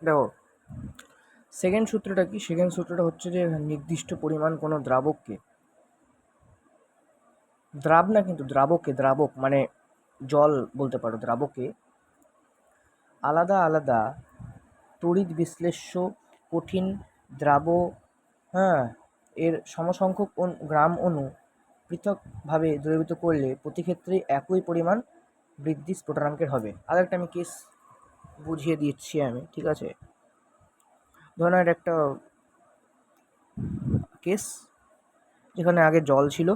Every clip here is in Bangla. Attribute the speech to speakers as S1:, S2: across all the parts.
S1: দেখো, সেকেন্ড সূত্রটা কি? সেকেন্ড সূত্রটা হচ্ছে যে নির্দিষ্ট পরিমাণ কোনো দ্রাবককে, না কিন্তু দ্রাবক মানে জল বলতে পারো, দ্রাবকে আলাদা আলাদা তড়িৎ বিশ্লেষ্য কঠিন দ্রাব, হ্যাঁ, এর সমসংখ্যক গ্রাম অণু পৃথকভাবে দ্রবীভূত করলে প্রতি ক্ষেত্রেই একই পরিমাণ বৃদ্ধি স্ফুটনাঙ্কের হবে। আর একটা আমি কেস বুঝিয়ে দিচ্ছি আমি, ঠিক আছে? ধরো এটা একটা কেস যেখানে আগে জল ছিল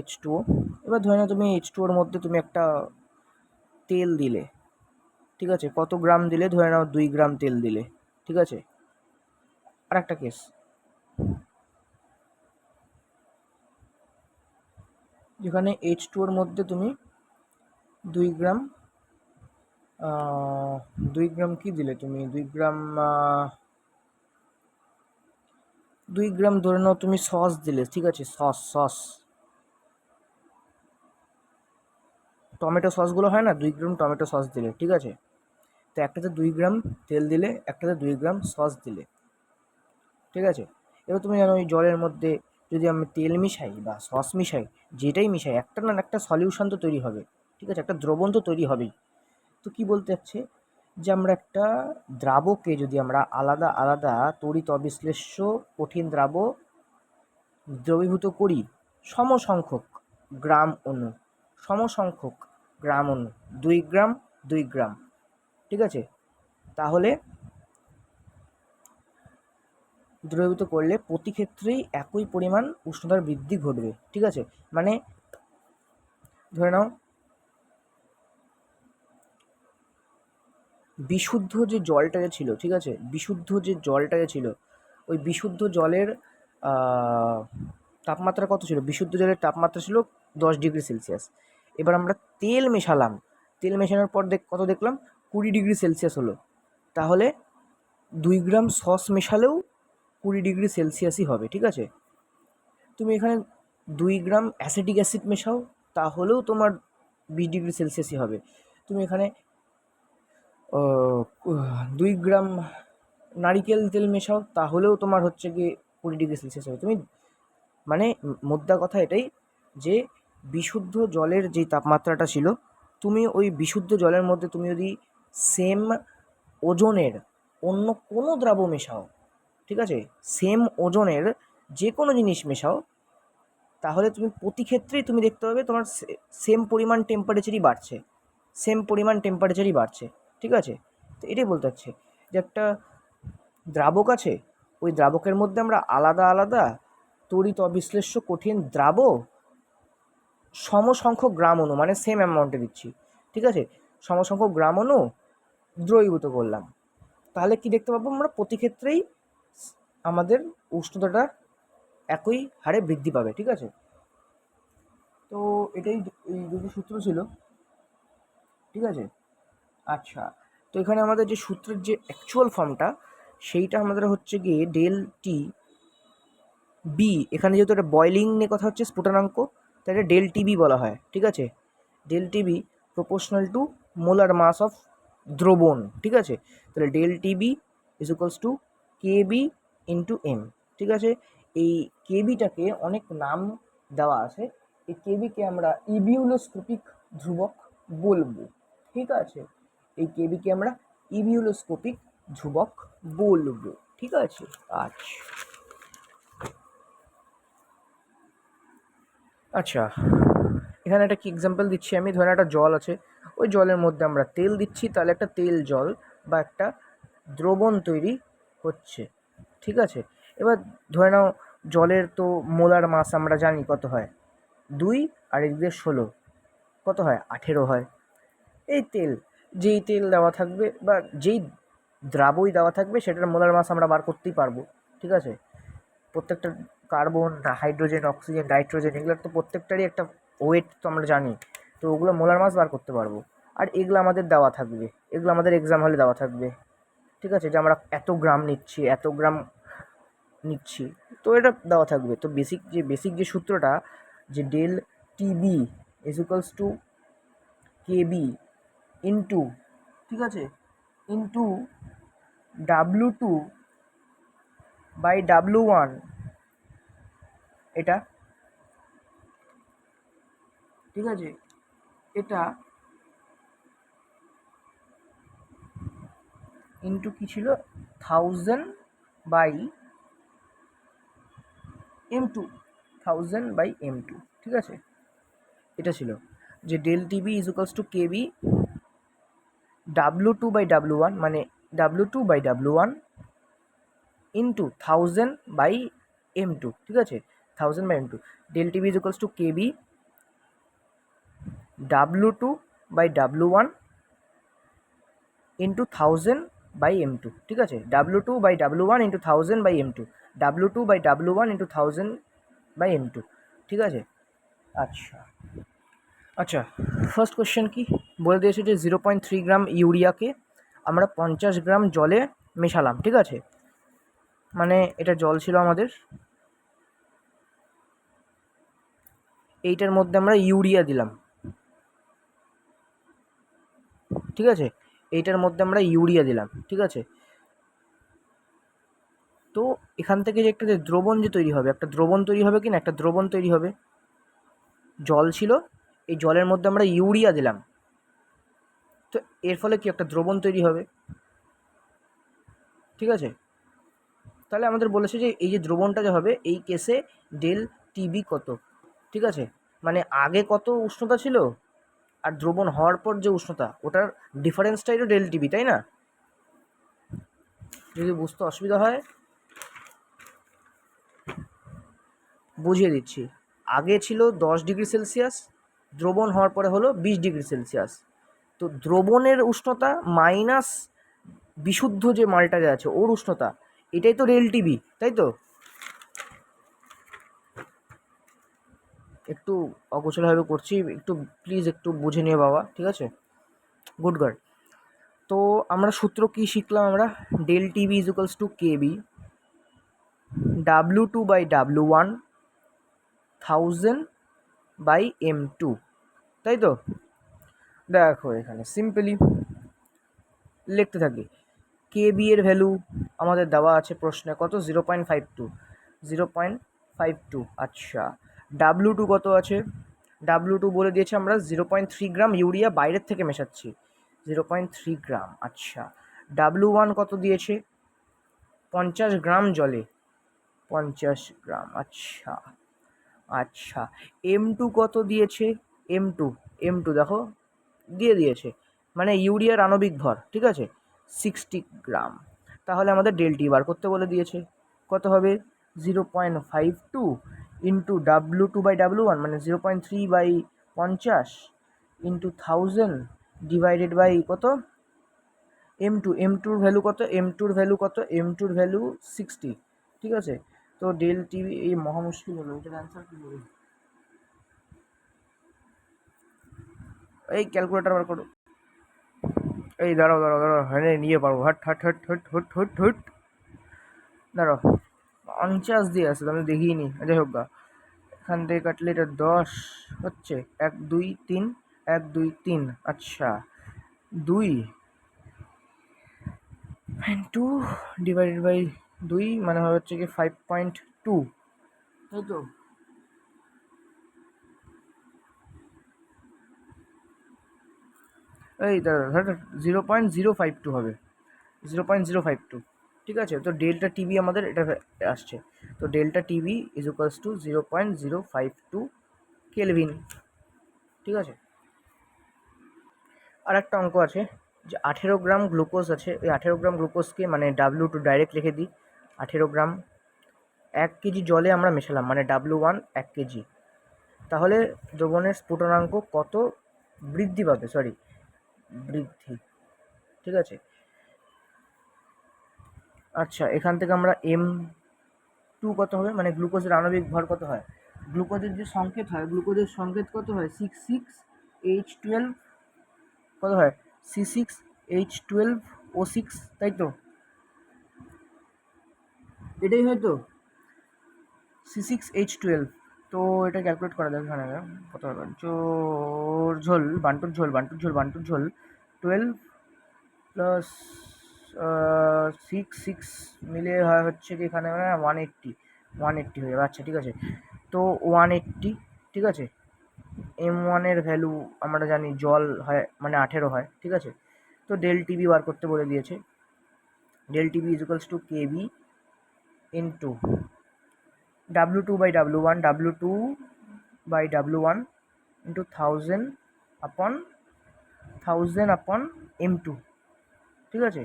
S1: H2O। এবার ধরে নাও তুমি H2ওর মধ্যে তুমি একটা তেল দিলে, ঠিক আছে? কত গ্রাম দিলে? ধরে নাও 2 গ্রাম তেল দিলে, ঠিক আছে? আর একটা কেস, যেখানে H2ওর মধ্যে তুমি 2 গ্রাম 2 গ্রাম কি দিলে তুমি? 2 গ্রাম ধরে নাও তুমি সস দিলে, ঠিক আছে? সস টমেটো সসগুলো হয় না, 2 গ্রাম টমেটো সস দিলে, ঠিক আছে? তো একটাতে 2 গ্রাম তেল দিলে, একটাতে 2 গ্রাম সস দিলে, ঠিক আছে? এবার তুমি জানো ওই জলের মধ্যে যদি আমি তেল মিশাই বা সস মিশাই, যেটাই মিশাই, একটা না একটা সলিউশন তো তৈরি হবে, ঠিক আছে? একটা দ্রবণ তো তৈরি হবেই। তো কি বলতে চাচ্ছে যে আমরা একটা দ্রাবকে যদি আমরা আলাদা আলাদা তড়িৎ অবিশ্লেষ্য কঠিন দ্রবীভূত করি সমসংখ্যক গ্রাম অণু, সমসংখ্যক গ্রাম অণু, 2 গ্রাম 2 গ্রাম, ঠিক আছে? তাহলে দ্রবীভূত করলে প্রতি ক্ষেত্রেই একই পরিমাণ উষ্ণতার বৃদ্ধি ঘটবে, ঠিক আছে? মানে ধরে নাও বিশুদ্ধ যে জলটা যে ছিল, ঠিক আছে? বিশুদ্ধ যে জলটা যে ছিল, ওই বিশুদ্ধ জলের তাপমাত্রা কত ছিল? বিশুদ্ধ জলের তাপমাত্রা ছিল 10 ডিগ্রি সেলসিয়াস। এবার আমরা তেল মেশালাম, তেল মেশানোর পর কত দেখলাম? 20 ডিগ্রি সেলসিয়াস হলো। তাহলে 2 গ্রাম সস মেশালেও 20 ডিগ্রি সেলসিয়াসই হবে, ঠিক আছে? তুমি এখানে 2 গ্রাম অ্যাসিটিক অ্যাসিড মেশাও, তাহলেও তোমার 20 ডিগ্রি সেলসিয়াসই হবে। তুমি এখানে 2 গ্রাম নারিকেল তেল মেশাও, তাহলেও তোমার হচ্ছে গিয়ে 20 ডিগ্রি সেলসিয়াস হবে। তুমি মানে মোদ্দা কথা এটাই যে বিশুদ্ধ জলের যেই তাপমাত্রাটা ছিল, তুমি ওই বিশুদ্ধ জলের মধ্যে তুমি যদি সেম ওজনের অন্য কোনো দ্রাব্য মেশাও, ঠিক আছে? সেম ওজনের যে কোনো জিনিস মেশাও, তাহলে তুমি প্রতি ক্ষেত্রেই তুমি দেখতে পাবে তোমার সেম পরিমাণ টেম্পারেচারই বাড়ছে, ঠিক আছে? তো এটাই বলতে চাচ্ছে যে একটা দ্রাবক আছে, ওই দ্রাবকের মধ্যে আমরা আলাদা আলাদা তড়িৎ অবিশ্লেষ্য কঠিন সমসংখ্যক গ্রাম অণু মানে সেম অ্যামাউন্টে দিচ্ছি, ঠিক আছে? সমসংখ্যক গ্রাম অণু দ্রবীভূত করলাম, তাহলে কি দেখতে পাবো? আমরা প্রতি ক্ষেত্রেই আমাদের উষ্ণতাটা একই হারে বৃদ্ধি পাবে, ঠিক আছে? তো এটাই এই দুটো সূত্র ছিল, ঠিক আছে? আচ্ছা, তো এখানে আমাদের যে সূত্রের যে অ্যাকচুয়াল ফর্মটা, সেইটা আমাদের হচ্ছে গিয়ে ডেল টি বি। এখানে যেহেতু একটা বয়লিং নিয়ে কথা হচ্ছে, স্ফুটনাঙ্ক, তাই এটা ডেল টিবি বলা হয়, ঠিক আছে? Del TB proportional to molar mass of দ্রবণ, ঠিক আছে? তাহলে del TB is equals to KB into M, ঠিক আছে? এই কেবিটাকে অনেক নাম দেওয়া আছে, এই কেবিকে আমরা ইবিউলোস্কোপিক ধ্রুবক বলবো, ঠিক আছে? এই কেবিকে আমরা ইবিউলোস্কোপিক ধ্রুবক বলবো, ঠিক আছে? আচ্ছা আচ্ছা, এখানে একটা কি এক্সাম্পল দিচ্ছি আমি। ধরেন একটা জল আছে, ওই জলের মধ্যে আমরা তেল দিচ্ছি, তাহলে একটা তেল জল বা একটা দ্রবণ তৈরি হচ্ছে, ঠিক আছে? এবার ধরে নাও জলের তো মোলার মাস আমরা জানি কত হয়, 2 আর এদিকে 16, কত হয়? 18 হয়। এই তেল, যেই তেল দেওয়া থাকবে বা যেই দ্রাবই দেওয়া থাকবে, সেটার মোলার মাস আমরা বার করতেই পারবো, ঠিক আছে? প্রত্যেকটা কার্বন, হাইড্রোজেন, অক্সিজেন, নাইট্রোজেন, এগুলোর তো প্রত্যেকটারই একটা ওয়েট তো আমরা জানি, তো ওগুলো মোলার মাস বার করতে পারবো। আর এগুলো আমাদের দেওয়া থাকবে, এগুলো আমাদের এক্সাম হলে দেওয়া থাকবে, ঠিক আছে? যে আমরা এত গ্রাম নিচ্ছি, এত গ্রাম নিচ্ছি, তো এটা দেওয়া থাকবে। তো বেসিক যে সূত্রটা, যে del TB is equals to KB into, ঠিক আছে, ইন্টু W2 বাই W1, এটা ঠিক আছে, এটা ইন্টু কী ছিল 1000 বাই M2, 1000 বাই M2, ঠিক আছে। এটা ছিল যে del TB is equals to KB W2 by W1, মানে W2 by W1 into 1000 by M2, ঠিক আছে, 1000 by M2। Del TB is equals to KB W2 by W1 into 1000 by M2, ঠিক আছে, W2 by W1 into 1000 by M2, W2 by W1 into 1000 by M2, ঠিক আছে। আচ্ছা আচ্ছা, ফার্স্ট কোয়েশ্চেন কি বলে দিয়েছে যে 0.3 গ্রাম ইউরিয়াকে আমরা 50 গ্রাম জলে মেশালাম, ঠিক আছে, মানে এটা জল ছিল আমাদের, এইটার মধ্যে আমরা ইউরিয়া দিলাম, ঠিক আছে, এইটার মধ্যে আমরা ইউরিয়া দিলাম, ঠিক আছে। তো এখান থেকে যে একটা যে দ্রবণ যে তৈরি হবে, একটা দ্রবণ তৈরি হবে কি না, একটা দ্রবণ তৈরি হবে। জল ছিল, এই জলের মধ্যে আমরা ইউরিয়া দিলাম, তো এর ফলে কি একটা দ্রবণ তৈরি হবে, ঠিক আছে। তাহলে আমাদের বলেছে যে এই যে দ্রবণটা যে হবে এই কেসে ডেল টিবি কত, ঠিক আছে, মানে আগে কত উষ্ণতা ছিল আর দ্রবণ হওয়ার পর যে উষ্ণতা, ওটার ডিফারেন্সটাই তো ডেল টিবি, তাই না। যদি বুঝতে অসুবিধা হয় বুঝিয়ে দিচ্ছি। আগে ছিল 10 ডিগ্রি সেলসিয়াস, দ্রবণ হওয়ার পরে হলো 20 ডিগ্রি সেলসিয়াস। তো দ্রবণের উষ্ণতা মাইনাস বিশুদ্ধ যে মালটা যে আছে ওর উষ্ণতা, এটাই তো ডেল টিবি, তাই তো। একটু অগোছলভাবে করছি, একটু প্লিজ একটু বুঝে নিও বাবা, ঠিক আছে, গুড গার্ড। তো আমরা সূত্র কি শিখলাম, আমরা del TB is equals to KB W2 by W1 1000 by M2, তাই তো। দেখো এখানে সিম্পলি লিখতে থাকি, কেবি এর ভ্যালু আমাদের দেওয়া আছে প্রশ্নে কত, 0.52, 0.52। আচ্ছা, W2 কত আছে, W2 বলে দিয়েছে আমরা 0.3 গ্রাম ইউরিয়া বাইরের থেকে মেশাচ্ছি, 0.3 গ্রাম। আচ্ছা, W1 কত দিয়েছে, 50 গ্রাম জলে 50 গ্রাম। আচ্ছা আচ্ছা, M2 কত দিয়েছে, M2 দেখো দিয়ে দিয়েছে, মানে ইউরিয়ার আণবিক ভর, ঠিক আছে, 60 গ্রাম। তাহলে আমাদের ডেলটি বার করতে বলে দিয়েছে, কত হবে 0.52 ইন্টু W2 বাই W1, মানে 0.3 বাই 50 ইন্টু 1000 ডিভাইডেড বাই কত M2, ভ্যালু কত, M2 ভ্যালু কত, M2 ভ্যালু 60, ঠিক আছে। তো ডেল টিভি এই মহা মুশকিল হলো, এটার অ্যান্সার কী হবে, এই ক্যালকুলেটার বার করো, এই দাঁড়াও দাঁড়াও দাঁড়াও, হ্যাঁ নিয়ে পারবো, hot hot hot hot hot hot hot, দাঁড়াও 50 দিয়ে আসলে আমি দেখিনি, যাই হোক গা, এখান থেকে কাটলে এটা 10 হচ্ছে, 1 2 3, 1 2 3, আচ্ছা 2 2 ডিভাইডেড বাই 2 মানে হচ্ছে কি 5.2, তাই তো। এই দাঁড়া 0.052 হবে, 0.052, ঠিক আছে। তো ডেল্টা টিভি আমাদের এটা আসছে, তো delta TB is equals to 0.052 kelvin, ঠিক আছে। আর একটা অঙ্ক আছে যে 18 গ্রাম গ্লুকোজ আছে, ওই 18 গ্রাম গ্লুকোজকে মানে W2 ডাইরেক্ট লিখে দিই, 18 গ্রাম 1 কেজি জলে আমরা মেশালাম, মানে W1 1 কেজি, তাহলে দ্রবণের স্ফুটনাঙ্ক কত বৃদ্ধি পাবে, বৃদ্ধি, ঠিক আছে। আচ্ছা, এখান থেকে আমরা M2 কত হবে, মানে গ্লুকোজের আণবিক ভর কত হয়, গ্লুকোজের যে সংকেত হয়, গ্লুকোজের সংকেত কত হয় 66H12, কত হয় C6H12O6, তাই তো, এটাই হয়তো C6H12। তো এটা ক্যালকুলেট করা যাবে, এখানে কত হবে, বান্টুর ঝোল 12 প্লাস 6 মিলে হয় হচ্ছে কি এখানে 180 হয়ে যাবে। আচ্ছা ঠিক আছে, তো 180, ঠিক আছে। M1-এর ভ্যালু আমরা জানি জল হয় মানে 18 হয়, ঠিক আছে। তো ডেল টিবি বার করতে বলে দিয়েছে। Del TB is equals to KB into W2/W1 into 1000 upon M2, ঠিক আছে,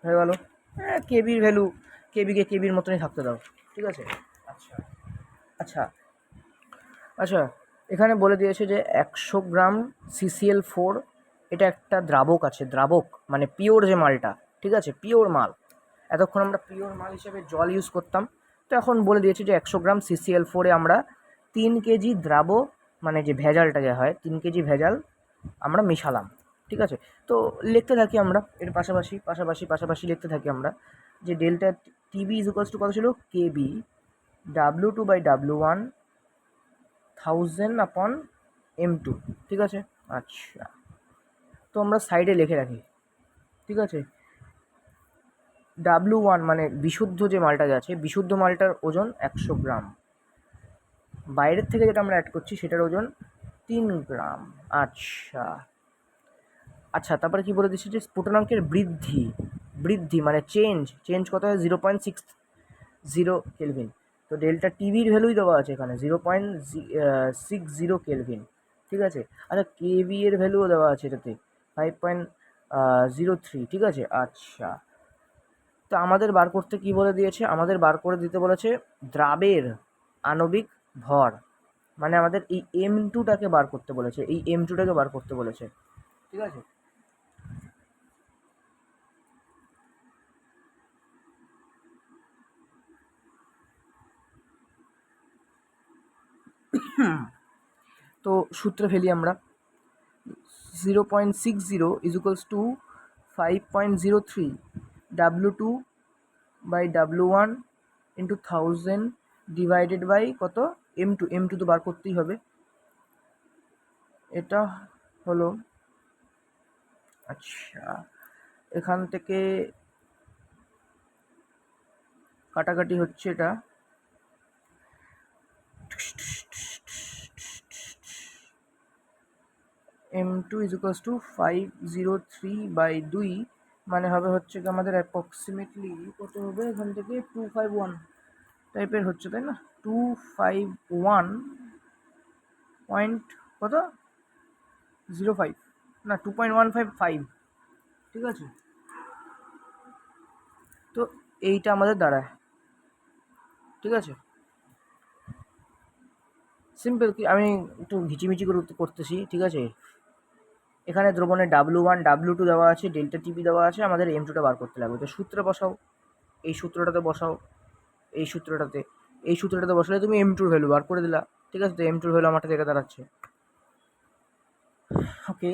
S1: হয়ে গেল। হ্যাঁ, কেবির ভ্যালু কেবিকে কেবির মতনই থাকতে দাও, ঠিক আছে। আচ্ছা আচ্ছা আচ্ছা, এখানে বলে দিয়েছে যে 100 গ্রাম CCl4, এটা একটা দ্রাবক আছে, দ্রাবক মানে পিওর যে মালটা, ঠিক আছে, পিওর মাল। এতক্ষণ আমরা পিওর মাল হিসেবে জল ইউজ করতাম, তো এখন বলে দিয়েছে যে 100 গ্রাম CCl4-এ আমরা 3 কেজি দ্রাব মানে যে ভেজালটা যা হয় 3 কেজি ভেজাল আমরা মেশালাম, ঠিক আছে। তো লিখতে থাকি আমরা এর পাশাপাশি লিখতে থাকি আমরা যে delta TB is equals two কত ছিল, কেবি W2/W1 1000/M2, ঠিক আছে। আচ্ছা, তো আমরা সাইডে লিখে রাখি, ঠিক আছে। W1 মানে বিশুদ্ধ যে মালটা আছে, বিশুদ্ধ মালটার ওজন 100 গ্রাম, বাইরের থেকে যেটা আমরা অ্যাড করছি সেটার ওজন 3 গ্রাম। আচ্ছা আচ্ছা, তারপরে কি বলে দিচ্ছি যে স্ফুটনাঙ্কের বৃদ্ধি মানে চেঞ্জ কত হয়, 0.60 কেলভিন। তো ডেল্টা টিভির ভ্যালুই দেওয়া আছে এখানে 0.60 কেলভিন, ঠিক আছে। আচ্ছা, কেভি এর ভ্যালুও দেওয়া আছে এটাতে 5.03, ঠিক আছে। আচ্ছা, তো আমাদের বার করতে কি বলে দিয়েছে, আমাদের বার করে দিতে বলেছে দ্রাবের আণবিক ভর, মানে আমাদের এই M2টাকে বার করতে বলেছে, বার করতে বলেছে, ঠিক আছে। তো সূত্রে ফেলি আমরা, 0.60 is equals to 5.03 W2/W1 into 1000 divided by কত, M2 তো বার করতেই হবে, এটা হলো। আচ্ছা, এখান থেকে কাটাকাটি হচ্ছে, এটা M2 ইজ ইকুয়ালস টু 503/2, মানে হবে হচ্ছে কি আমাদের অ্যাপ্রক্সিমেটলি কত হবে, এখান থেকে 251 টাইপের হচ্ছে, তাই না। 251 পয়েন্ট কত 05, না 2.155, ঠিক আছে। তো এইটা আমাদের দাঁড়ায়, ঠিক আছে। সিম্পল, কি আমি একটু ঘিচিমিচি করে করতেছি, ঠিক আছে। এখানে দ্রবণের W1 W2 দেওয়া আছে, ডেল্টা টিপি দেওয়া আছে, আমাদের M2টা বার করতে লাগবে। তো সূত্রে বসাও, এই সূত্রটাতে বসাও, এই সূত্রটাতে বসালে তুমি M2-র ভ্যালু বার করে দিলা, ঠিক আছে। তো M2-র ভ্যালু আমার এটা দাঁড়াচ্ছে, ওকে।